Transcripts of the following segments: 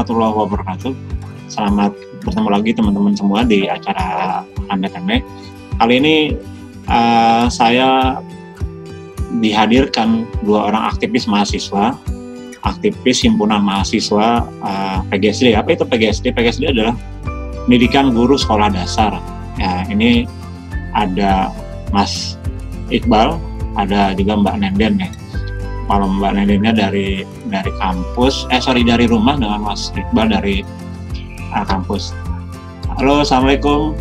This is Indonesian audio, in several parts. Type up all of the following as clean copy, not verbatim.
warahmatullahi wabarakatuh. Selamat bertemu lagi teman-teman semua di acara Rame-Rame. Kali ini saya dihadirkan dua orang aktivis mahasiswa, aktivis himpunan mahasiswa PGSD. Apa itu PGSD? PGSD adalah pendidikan guru sekolah dasar. Ya, ini ada Mas Iqbal, ada juga Mbak Nenden ya. Kalau Mbak Nendennya dari kampus, dari rumah, dengan Mas Iqbal dari kampus. Halo, assalamualaikum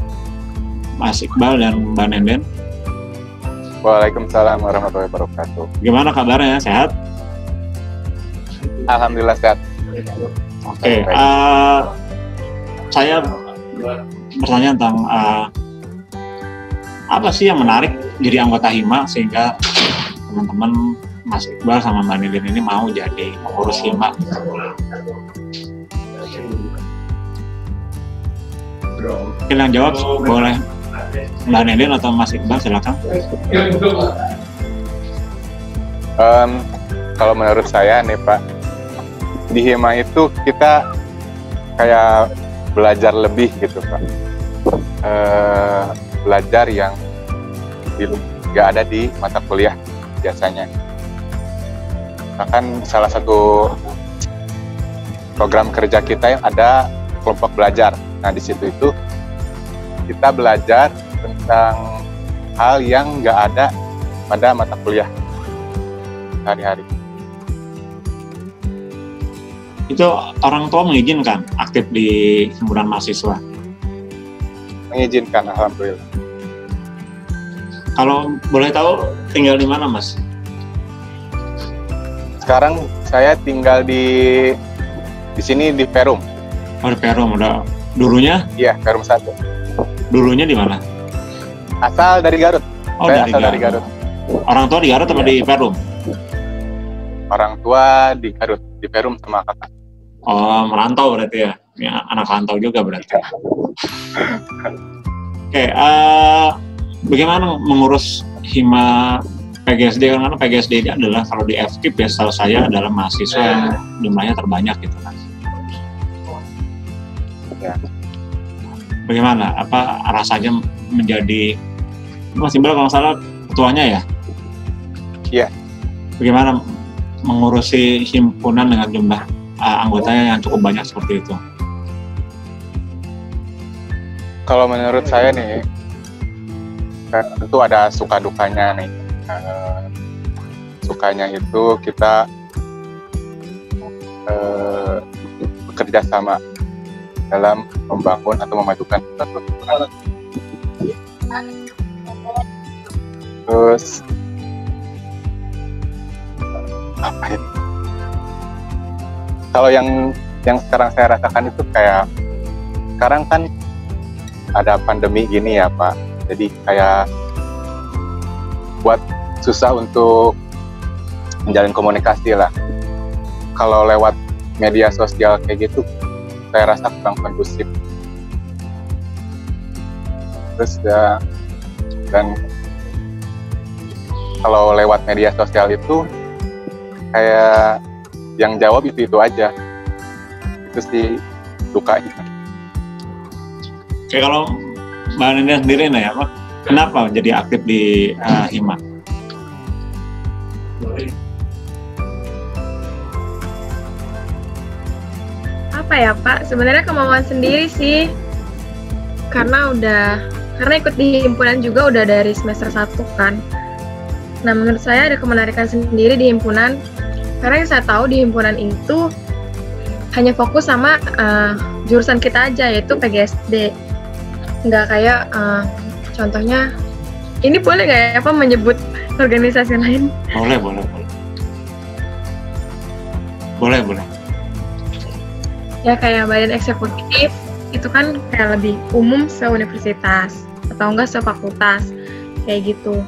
Mas Iqbal dan Mbak Nenden. Waalaikumsalam warahmatullahi wabarakatuh. Gimana kabarnya? Sehat? Alhamdulillah sehat. Oke, saya bertanya tentang apa sih yang menarik jadi anggota HIMA sehingga teman-teman Mas Iqbal sama Mbak Nenden ini mau jadi pengurus HIMA. Mungkin yang jawab boleh Mbak Nenden atau Mas Iqbal, silakan. Kalau menurut saya nih Pak, di HIMA itu kita kayak belajar lebih gitu Pak. Belajar yang nggak ada di mata kuliah biasanya. Bahkan salah satu program kerja kita yang ada kelompok belajar. Nah di situ itu kita belajar tentang hal yang nggak ada pada mata kuliah sehari-hari. Itu orang tua mengizinkan aktif di himpunan mahasiswa? Mengizinkan, alhamdulillah. Kalau boleh tahu tinggal di mana, Mas? Sekarang saya tinggal di sini di Perum. Oh, di Perum. Udah dulunya? Iya, Perum 1. Dulunya di mana? Asal dari Garut. Oh, saya dari Garut. Orang tua di Garut atau di Perum? Orang tua di Garut, di Perum sama kakak. Oh, merantau berarti ya? Ya, anak rantau juga berarti. Oke, bagaimana mengurus HIMA PGSD? Karena PGSD ini adalah, kalau di FKIP ya, setahu saya adalah mahasiswa yang jumlahnya terbanyak gitu kan. Ya. Bagaimana? Apa rasanya menjadi, Mas Iqbal kalau nggak salah ketuanya ya? Iya. Bagaimana mengurusi himpunan dengan jumlah anggotanya yang cukup banyak seperti itu? Kalau menurut saya nih, tentu ada suka dukanya nih. Sukanya itu kita bekerja sama dalam membangun atau memajukan suatu himpunan. Terus apa ya? Kalau yang sekarang saya rasakan itu kayak sekarang kan ada pandemi gini ya Pak, jadi kayak buat susah untuk menjalin komunikasi lah. Kalau lewat media sosial kayak gitu, saya rasa kurang kondusif. Terus ya, dan kalau lewat media sosial itu kayak yang jawab itu aja. Itu sih dukanya. Oke, kalau Mbak Nenden sendiri nih ya, kenapa jadi aktif di HIMA? Apa ya Pak? Sebenarnya kemauan sendiri sih. Karena ikut di himpunan juga udah dari semester 1 kan. Nah, menurut saya ada kemenarikan sendiri di himpunan. Karena yang saya tahu di himpunan itu hanya fokus sama jurusan kita aja, yaitu PGSD. Nggak kayak contohnya, ini boleh nggak ya Pak menyebut organisasi lain? Boleh. Ya kayak badan eksekutif, itu kan kayak lebih umum se-universitas atau enggak se-fakultas, kayak gitu.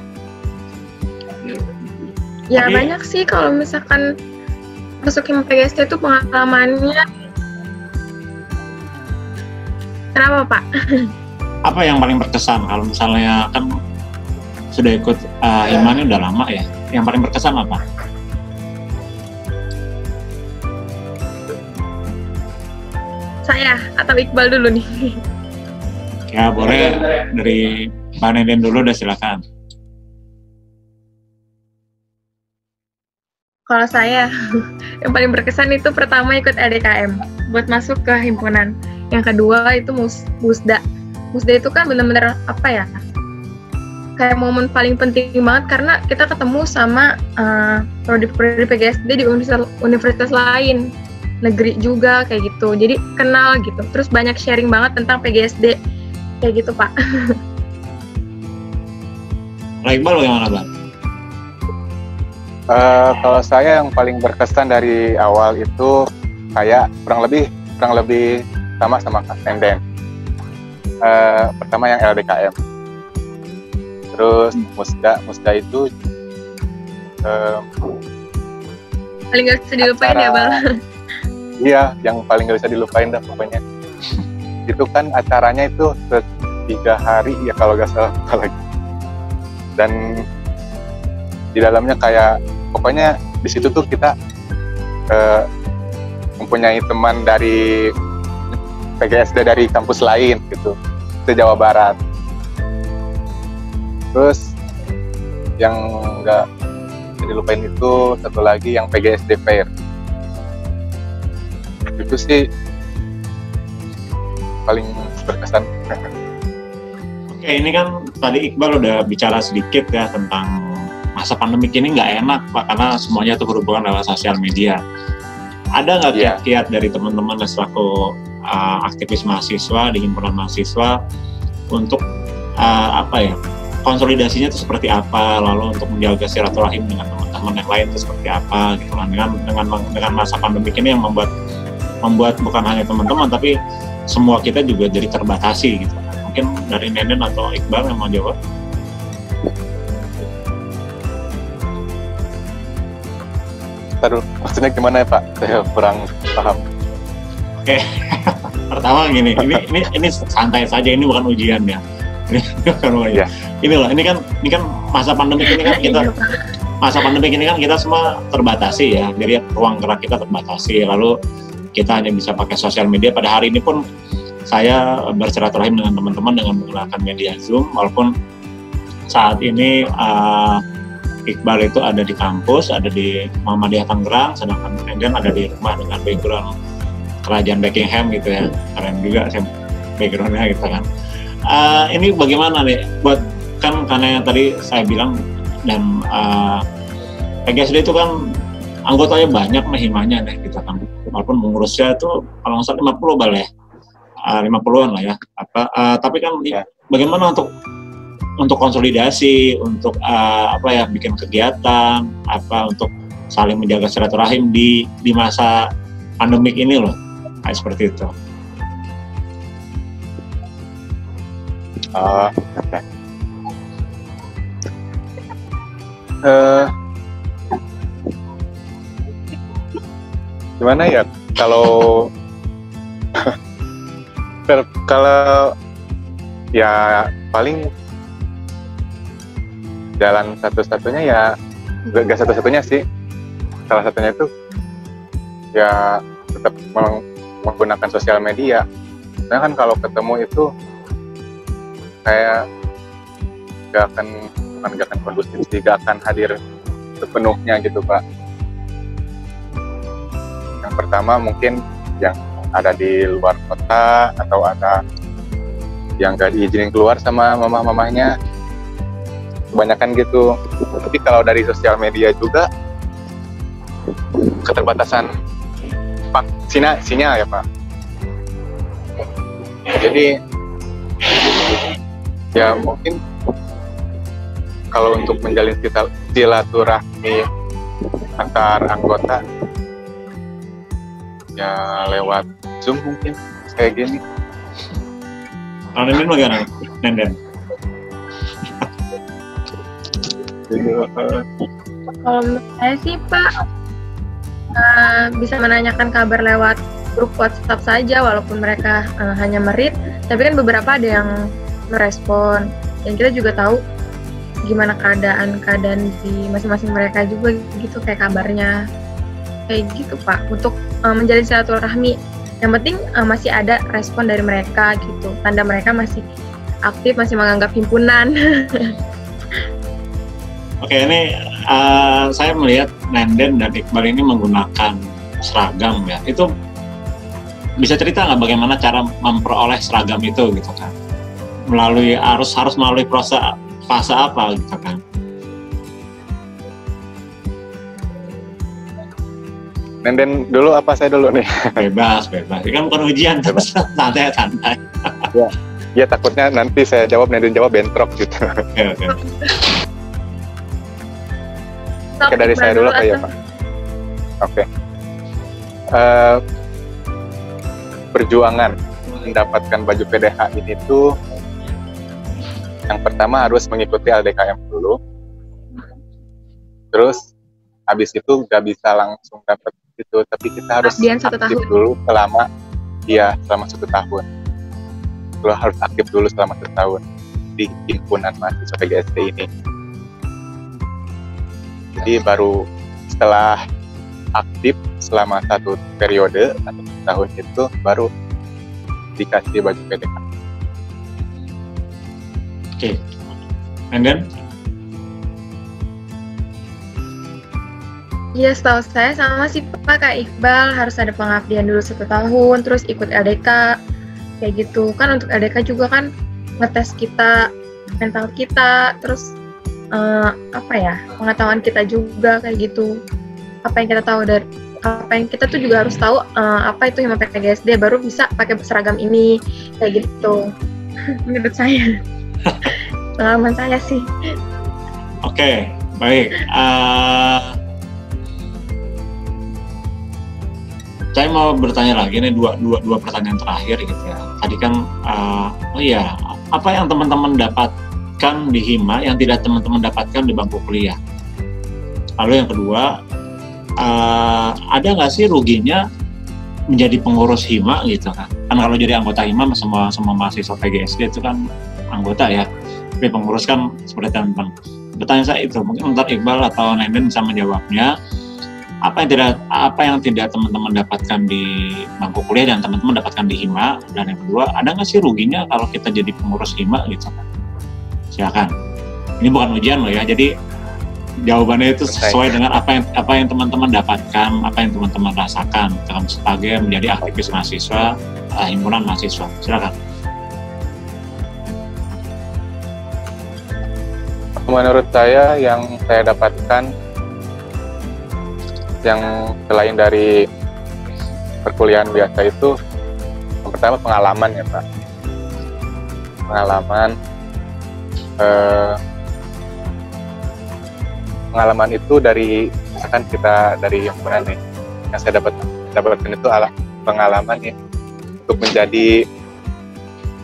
Ya banyak sih kalau misalkan masuk HIMA PGSD itu pengalamannya. Kenapa Pak? Apa yang paling berkesan kalau misalnya kan sudah ikut HIMA ini udah lama ya? Yang paling berkesan apa? saya atau Iqbal dulu nih? Ya boleh dari Mbak Nenden dulu, udah silakan. Kalau saya, yang paling berkesan itu pertama ikut LDKM buat masuk ke himpunan. Yang kedua itu Musda. Musda itu kan benar-benar apa ya? Kayak momen paling penting banget karena kita ketemu sama prodi-prodi PGSD di universitas lain, negeri juga kayak gitu. Jadi kenal gitu. Terus banyak sharing banget tentang PGSD kayak gitu, Pak. Iqbal bagaimana, Bang? Kalau saya yang paling berkesan dari awal itu kayak kurang lebih sama Kak Nenden. Pertama yang LDKM, terus Musda itu paling gak bisa dilupain ya, Bang. Iya, yang paling gak bisa dilupain dah pokoknya. Itu kan acaranya itu 3 hari ya kalau gak salah lagi. Dan di dalamnya kayak pokoknya di situ tuh kita mempunyai teman dari PGSD dari kampus lain gitu, di Jawa Barat. Terus yang nggak bisa dilupain itu satu lagi yang PGSD Fair. Itu sih paling berkesan. Oke, ini kan tadi Iqbal udah bicara sedikit ya tentang masa pandemik ini nggak enak, Pak, karena semuanya itu berhubungan lewat sosial media. Ada nggak kiat-kiat dari teman-teman selaku aktivis mahasiswa di himpunan mahasiswa untuk konsolidasinya itu seperti apa, lalu untuk menjaga silaturahim dengan teman-teman yang lain itu seperti apa gitu kan, dengan masa pandemik ini yang membuat bukan hanya teman-teman tapi semua kita juga jadi terbatasi gitu. Mungkin dari Nenden atau Iqbal yang mau jawab. Aduh, maksudnya gimana ya, Pak? Saya kurang paham. Oke. Pertama gini, ini santai saja, ini bukan ujian ya. Ini bukan ujian. Ini loh, ini kan masa pandemik ini kan kita semua terbatasi ya. Jadi ruang gerak kita terbatasi. Lalu kita hanya bisa pakai sosial media. Pada hari ini pun saya bersilaturahim dengan teman-teman dengan menggunakan media Zoom, walaupun saat ini Iqbal itu ada di kampus, ada di Muhammadiyah Tangerang, sedangkan Nenden ada di rumah dengan background kerajaan Buckingham gitu ya. Keren juga sih backgroundnya gitu kan. Ini bagaimana nih buat, kan karena yang tadi saya bilang dan PGSD itu kan anggotanya banyak himanya deh kita kan, walaupun mengurusnya itu kalau nggak salah 50 bal ya, 50-an lah ya. Tapi kan bagaimana untuk konsolidasi, untuk bikin kegiatan, untuk saling menjaga silaturahim di masa pandemik ini loh, kayak seperti itu. Oke. Gimana ya kalau ya paling jalan satu-satunya ya gak satu-satunya sih, salah satunya itu ya tetap menggunakan sosial media. Karena kan kalau ketemu itu kayak gak akan kondusif sih, gak akan hadir sepenuhnya gitu, Pak. Yang pertama mungkin yang ada di luar kota atau ada yang gak diizinin keluar sama mamah-mamahnya, kebanyakan gitu. Tapi kalau dari sosial media juga keterbatasan sinyal ya, Pak. Jadi ya mungkin kalau untuk menjalin silaturahmi antar anggota ya lewat Zoom mungkin kayak gini. Kalau Nenden bagaimana? Nenden? Kalau menurut saya sih, Pak, bisa menanyakan kabar lewat grup WhatsApp saja, walaupun mereka hanya meread, tapi kan beberapa ada yang merespon, dan kita juga tahu gimana keadaan di masing-masing mereka juga gitu, kayak kabarnya kayak gitu, Pak, untuk menjalin silaturahmi Yang penting masih ada respon dari mereka gitu, tanda mereka masih aktif, masih menganggap himpunan. Oke, ini saya melihat Nenden dan Iqbal ini menggunakan seragam ya. Itu bisa cerita nggak bagaimana cara memperoleh seragam itu gitu kan? Harus melalui fase apa gitu kan? Nenden dulu apa saya dulu nih? Bebas. Ini kan bukan ujian, santai. Ya takutnya nanti saya jawab, Nenden jawab bentrok gitu. Oke. Oke, dari saya dulu apa ya Pak? Oke. Perjuangan mendapatkan baju PDH ini tuh yang pertama harus mengikuti LDKM dulu. Terus habis itu nggak bisa langsung dapat itu, tapi kita harus aktif dulu selama 1 tahun. Lo harus aktif dulu selama 1 tahun di himpunan mahasiswa PGSD ini. Jadi baru setelah aktif selama 1 periode atau 1 tahun itu baru dikasih baju PDH. Oke. And then? Iya, setahu saya sama sih Pak, kayak Iqbal harus ada pengabdian dulu 1 tahun, terus ikut LDK kayak gitu. Kan untuk LDK juga kan ngetes kita, mental kita, terus pengetahuan kita juga kayak gitu. Apa yang kita tuh juga harus tahu apa itu hima PGSD, baru bisa pakai seragam ini kayak gitu. Menurut saya, pengalaman saya sih. Oke, baik. Saya mau bertanya lagi nih, dua pertanyaan terakhir gitu ya. Tadi kan apa yang teman-teman dapatkan di hima yang tidak teman-teman dapatkan di bangku kuliah? Lalu yang kedua, ada nggak sih ruginya menjadi pengurus hima gitu kan? Kan kalau jadi anggota hima semua mahasiswa PGSD itu kan anggota ya, tapi pengurus kan seperti teman-teman. Pertanyaan saya itu, mungkin ntar Iqbal atau Nenden bisa menjawabnya. Apa yang tidak teman-teman dapatkan di bangku kuliah dan teman-teman dapatkan di hima? Dan yang kedua, ada nggak sih ruginya kalau kita jadi pengurus hima gitu kan? Silakan. Ini bukan ujian loh ya, jadi jawabannya itu sesuai dengan apa yang teman-teman dapatkan, apa yang teman-teman rasakan sebagai menjadi aktivis mahasiswa, himpunan mahasiswa. Silakan. Menurut saya yang saya dapatkan yang selain dari perkuliahan biasa itu, yang pertama pengalaman ya Pak. Pengalaman itu dari, misalkan kita dari himpunan nih, yang saya dapatkan itu pengalaman ya untuk menjadi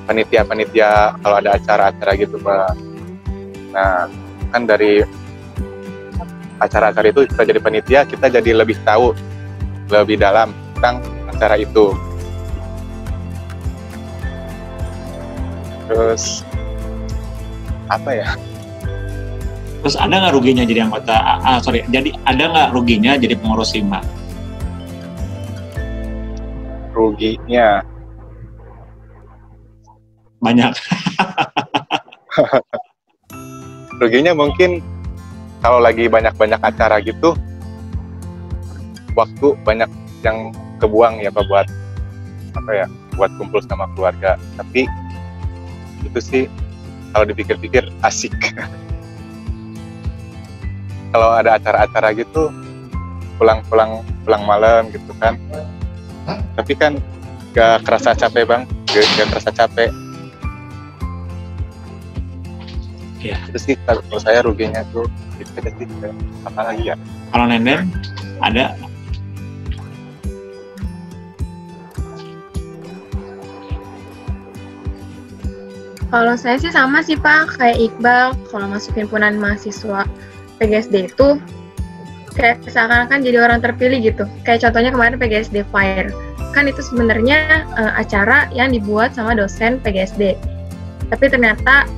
panitia kalau ada acara-acara gitu Pak. Nah kan dari acara-acara itu kita jadi panitia, kita jadi lebih tahu lebih dalam tentang acara itu. Terus Terus ada nggak ruginya jadi anggota? Jadi ada nggak ruginya jadi pengurus hima? Ruginya Banyak. Ruginya mungkin kalau lagi banyak-banyak acara gitu, waktu banyak yang kebuang ya Pak buat kumpul sama keluarga. Tapi itu sih kalau dipikir-pikir asik. Kalau ada acara-acara gitu, pulang malam gitu kan. Tapi kan gak kerasa capek Bang, gak kerasa capek. Ya. Itu sih kalau saya ruginya tuh itu sih, apa lagi ya? Kalau Nenden ada? Kalau saya sih sama sih Pak, kayak Iqbal, kalau masuk himpunan mahasiswa PGSD itu kayak seakan-akan jadi orang terpilih gitu. Kayak contohnya kemarin PGSD Fire, kan itu sebenarnya acara yang dibuat sama dosen PGSD. Tapi ternyata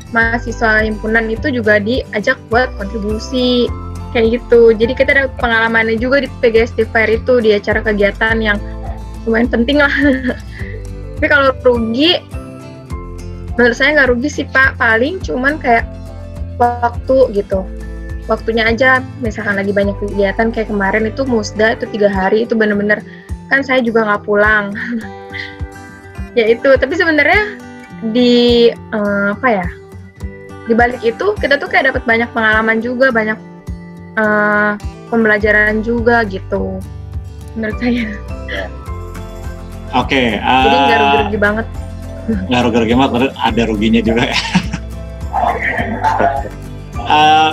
mahasiswa himpunan itu juga diajak buat kontribusi kayak gitu. Jadi kita ada pengalamannya juga di PGSD Fair itu, di acara kegiatan yang lumayan penting lah. Tapi kalau rugi, menurut saya nggak rugi sih Pak, paling cuman kayak waktu gitu, waktunya aja. Misalkan lagi banyak kegiatan kayak kemarin itu Musda itu 3 hari, itu bener-bener kan saya juga nggak pulang. Ya itu, tapi sebenarnya di di balik itu kita tuh kayak dapat banyak pengalaman juga, banyak pembelajaran juga gitu menurut saya. Oke. Jadi nggak rugi-rugi banget. Nggak rugi-rugi banget, ada ruginya juga ya.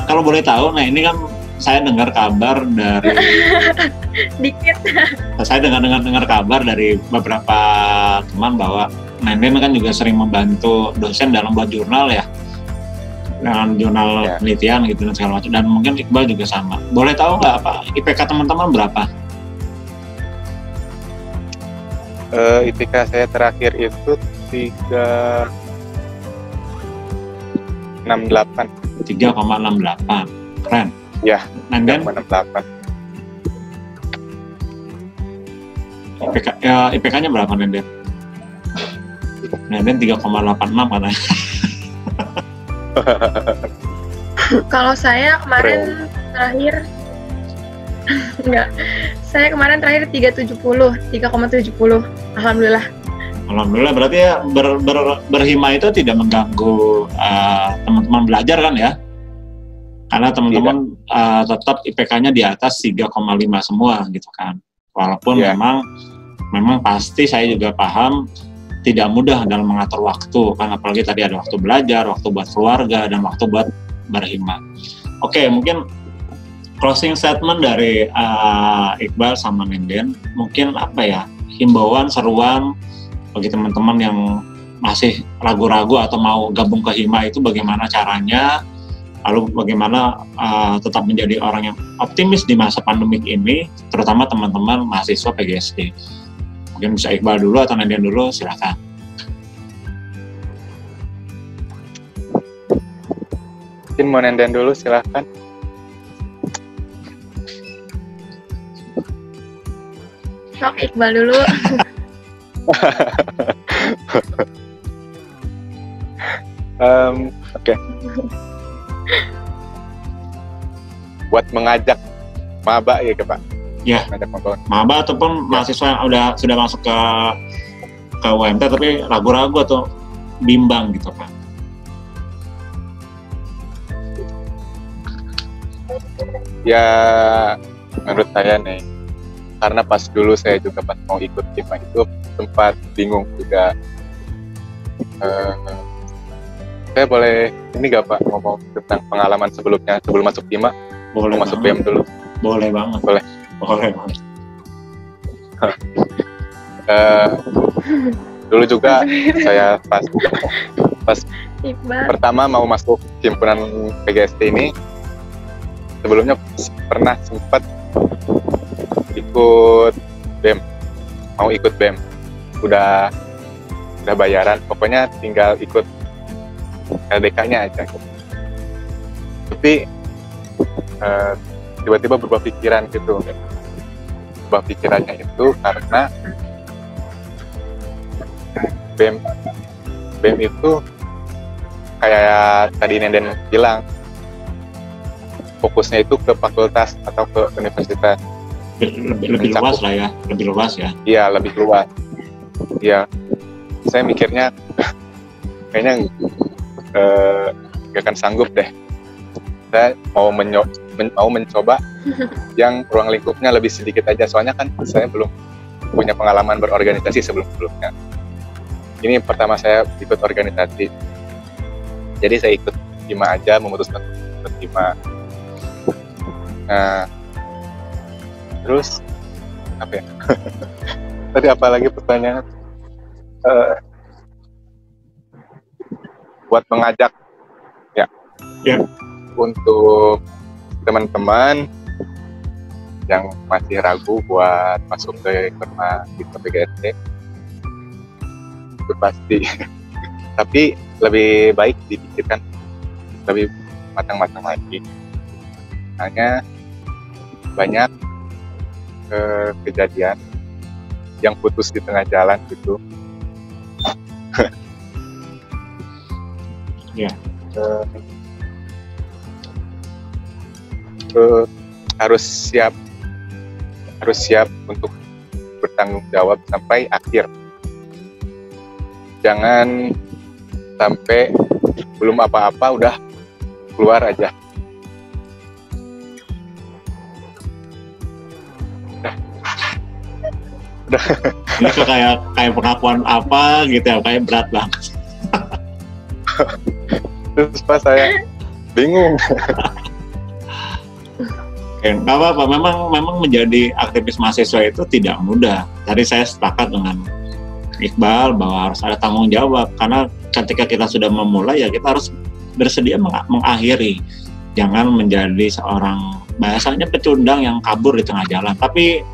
Kalau boleh tahu, nah ini kan saya dengar kabar dari dikit. Saya dengar kabar dari beberapa teman bahwa Nenden kan juga sering membantu dosen dalam buat jurnal ya, dengan jurnal penelitian gitu dan segala macam, dan mungkin Iqbal juga sama. Boleh tahu nggak apa IPK teman-teman berapa? IPK saya terakhir itu 3,68. 3,68, keren. Ya, Nenden 3,68. IPK-nya berapa Nenden? Nenden 3,86 katanya. Kalau saya kemarin terakhir enggak, saya kemarin terakhir 3,70. Alhamdulillah. Alhamdulillah, berarti ya berhima itu tidak mengganggu teman-teman belajar kan ya? Karena teman-teman tetap IPK-nya di atas 3,5 semua gitu kan. Walaupun memang pasti saya juga paham tidak mudah dalam mengatur waktu kan, apalagi tadi ada waktu belajar, waktu buat keluarga, dan waktu buat berhima. Oke, mungkin closing statement dari Iqbal sama Nenden, mungkin apa ya, himbauan, seruan bagi teman-teman yang masih ragu-ragu atau mau gabung ke Hima itu bagaimana caranya, lalu bagaimana tetap menjadi orang yang optimis di masa pandemik ini, terutama teman-teman mahasiswa PGSD. Mungkin bisa Iqbal dulu atau Nenden dulu, silakan. Mungkin mau Nenden dulu, silakan. Sok Iqbal dulu. Oke. Buat mengajak maba ya Pak? Ya, maba ataupun mahasiswa yang sudah masuk ke UMT tapi ragu-ragu atau bimbang gitu Pak. Ya, menurut saya nih, karena pas dulu saya juga pas mau ikut Hima itu sempat bingung juga. Saya boleh ini nggak Pak ngomong tentang pengalaman sebelumnya sebelum masuk Hima? Boleh. Masuk BEM dulu. Boleh banget. Boleh. Dulu juga saya pas pertama mau masuk himpunan PGSD ini, sebelumnya pernah sempat ikut BEM, mau ikut BEM, udah bayaran, pokoknya tinggal ikut LDK-nya aja. Tapi tiba-tiba berubah pikiran gitu. Berubah pikirannya itu karena BEM itu kayak tadi Nenden bilang, fokusnya itu ke fakultas atau ke universitas. Lebih luas lah ya, lebih luas ya. Iya, lebih luas. Iya, saya mikirnya kayaknya gak akan sanggup deh. Saya mau mencoba yang ruang lingkupnya lebih sedikit aja, soalnya kan saya belum punya pengalaman berorganisasi sebelumnya. Ini pertama saya ikut organisasi, jadi saya ikut Hima aja, memutuskan ikut Hima. Nah, terus apa ya? Tadi apa lagi pertanyaan? Buat mengajak ya. Untuk teman-teman yang masih ragu buat masuk ke PGSD, itu pasti. Tapi lebih baik dipikirkan lebih matang-matang lagi. hanya banyak kejadian yang putus di tengah jalan gitu. Ya. Harus siap untuk bertanggung jawab sampai akhir. Jangan sampai belum apa-apa udah keluar aja. Ini tuh kayak pengakuan apa gitu ya, kayak berat banget. Terus pas saya bingung. Nggak apa-apa, memang menjadi aktivis mahasiswa itu tidak mudah. Tadi saya sepakat dengan Iqbal bahwa harus ada tanggung jawab, karena ketika kita sudah memulai ya kita harus bersedia mengakhiri. Jangan menjadi seorang bahasanya pecundang yang kabur di tengah jalan. Tapi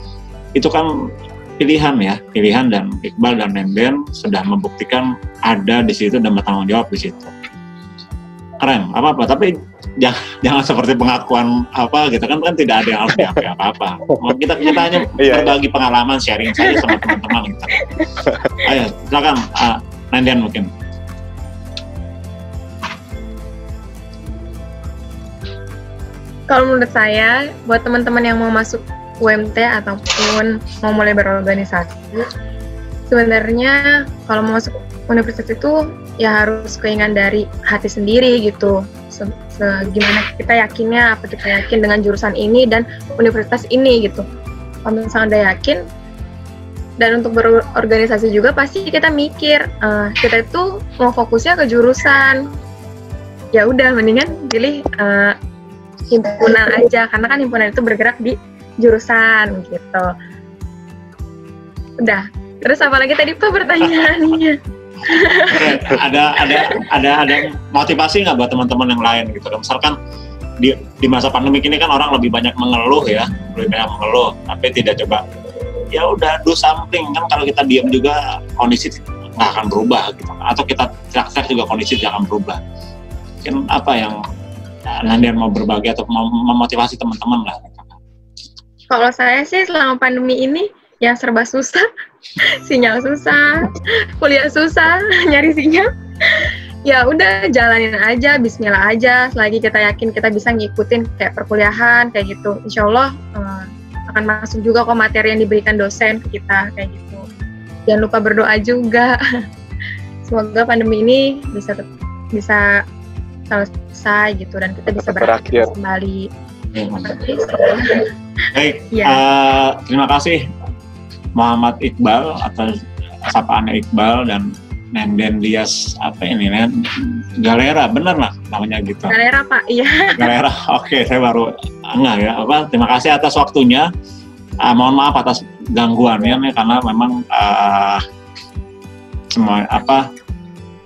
itu kan pilihan, dan Iqbal dan Nenden sudah membuktikan ada di situ dan bertanggung jawab di situ. Keren, apa-apa, tapi jangan seperti pengakuan apa gitu kan tidak ada yang harus diakui apa-apa. Kita hanya berbagi pengalaman, sharing saja sama teman-teman gitu. Ayo, silakan Nenden mungkin. Kalau menurut saya, buat teman-teman yang mau masuk UMT ataupun mau mulai berorganisasi, sebenarnya kalau mau masuk universitas itu ya harus keinginan dari hati sendiri gitu. Gimana kita yakinnya, apa kita yakin dengan jurusan ini dan universitas ini gitu. Kalau misalnya udah yakin, dan untuk berorganisasi juga pasti kita mikir kita itu mau fokusnya ke jurusan. Ya udah mendingan pilih himpunan aja, karena kan himpunan itu bergerak di jurusan gitu. Udah. Terus apalagi tadi Pak pertanyaannya? Ada motivasi nggak buat teman-teman yang lain gitu? Misalkan di masa pandemi ini kan orang lebih banyak mengeluh, tapi tidak coba. Ya udah do something, kan kalau kita diam juga kondisi nggak akan berubah gitu. Atau kita teriak-teriak juga kondisi tidak akan berubah. Mungkin apa yang Nanden mau berbagi atau mau memotivasi teman-teman lah? Kalau saya sih selama pandemi ini yang serba susah, sinyal susah, kuliah susah, nyari sinyal. Ya udah jalanin aja, bismillah aja. Selagi kita yakin kita bisa ngikutin kayak perkuliahan kayak gitu, insya Allah akan masuk juga kok materi yang diberikan dosen ke kita kayak gitu. Jangan lupa berdoa juga. Semoga pandemi ini bisa selesai gitu dan kita bisa beraktivitas kembali. Baik, terima kasih Muhammad Iqbal atas sapaannya Iqbal dan Nenden Dias Galera, benar lah namanya gitu. Galera Pak, iya. Galera, oke, saya baru ya. Terima kasih atas waktunya. Mohon maaf atas gangguannya karena memang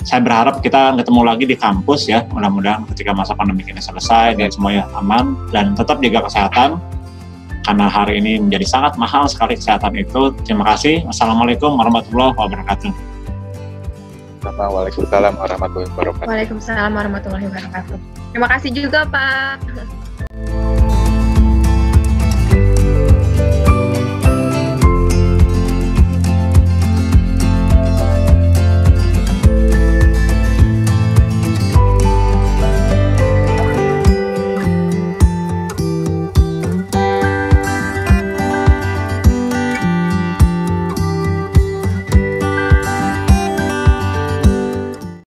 saya berharap kita ketemu lagi di kampus ya. Mudah-mudahan ketika masa pandemi ini selesai dan semuanya aman dan tetap jaga kesehatan. Karena hari ini menjadi sangat mahal sekali kesehatan itu. Terima kasih. Wassalamualaikum warahmatullahi wabarakatuh. Waalaikumsalam warahmatullahi wabarakatuh. Waalaikumsalam warahmatullahi wabarakatuh. Terima kasih juga Pak.